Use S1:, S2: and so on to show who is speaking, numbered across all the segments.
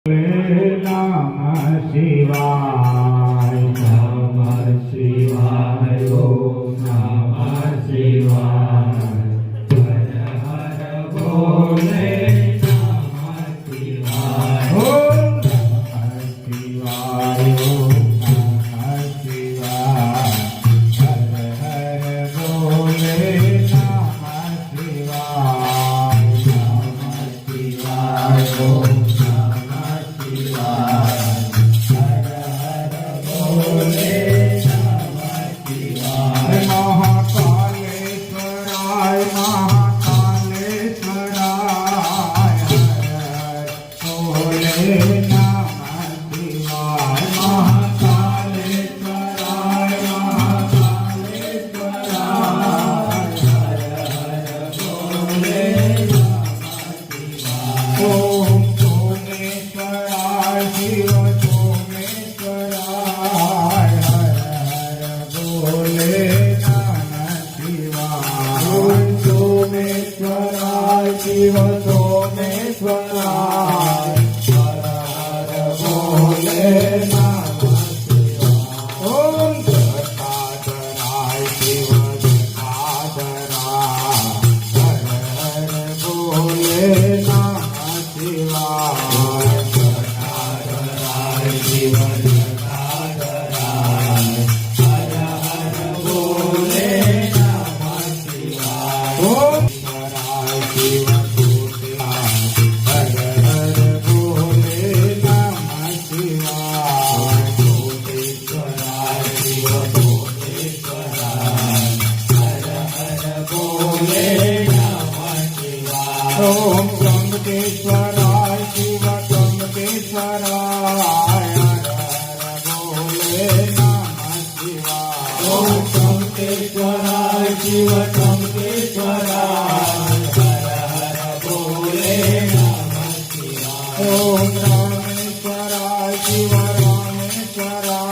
S1: नमः शिवाय नमः शिवाय ओम नमः शिवाय हर हर भोले नमः शिवाय ओम नमः शिवाय ओम नमः शिवाय हर हर भोले नमः शिवाय नमः शिवाय ओम महाकालेश्वराय महाकालेश्वराय भोले नमः शिवाय महाकालेश्वराय महाकालेश्वराय भोले नमः शिवाय ओम सोमेश्वराय शिव सोमेश्वराय भोले सोमेश्वराय शिव सोमेश्वराय हर हर भोले नमः शिवाय ओम जटाधराय शिव जटाधराय हर हर भोले नमः शिवाय जटाधराय शिव जटाधराय हर हर भोले नमः शिवाय ओम शिव हर हर भोले नमः शिवाय भूतेश्वराय शिव भूतेश्वराय हर हर भोले नमः शिवाय ओम त्र्यंबकेश्वराय शिव त्र्यंबकेश्वराय हर हर भोले नमः शिवाय ओम त्र्यंबकेश्वराय शिव त्र्यंबकेश्वराय ओम रामेश्वराय शिव रामेश्वराय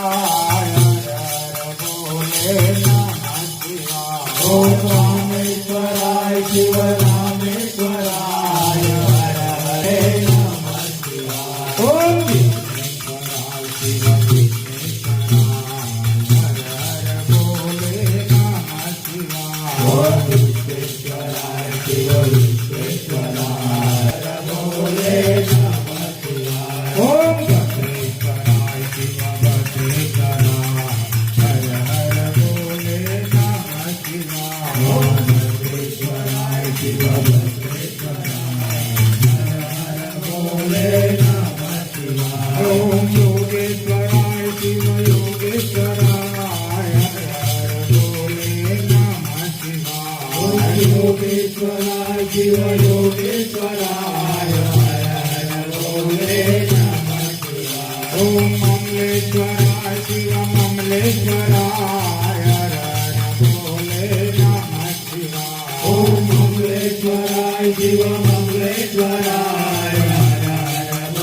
S1: हर हर भोले नमः शिवाय ओम रामेश्वराय शिव रामेश्वराय हर हरे नमः शिवाय ओम विघ्नेश्वराय शिव विघ्नेश्वराय हर हर भोले नमः शिवाय ओम विघ्नेश्वराय शिव विघ्नेश्वराय हर भोले ओम भद्रेश्वराय शिव भद्रेश्वराय हर हर भोले नमः शिवाय ओम भद्रेश्वराय शिव भद्रेश्वराय हर हर भोले नमः शिवाय ओम योगेश्वराय शिव योगेश्वराय हर हर भोले नमः शिवाय ओम योगेश्वराय शिव योगेश्वराय हर हर भोले नमः शिवाय ओम ममलेश्वराय शिव ममलेश्वराय हर हर भोले नमः शिवाय ओम ममलेश्वराय शिव ममलेश्वराय हर हर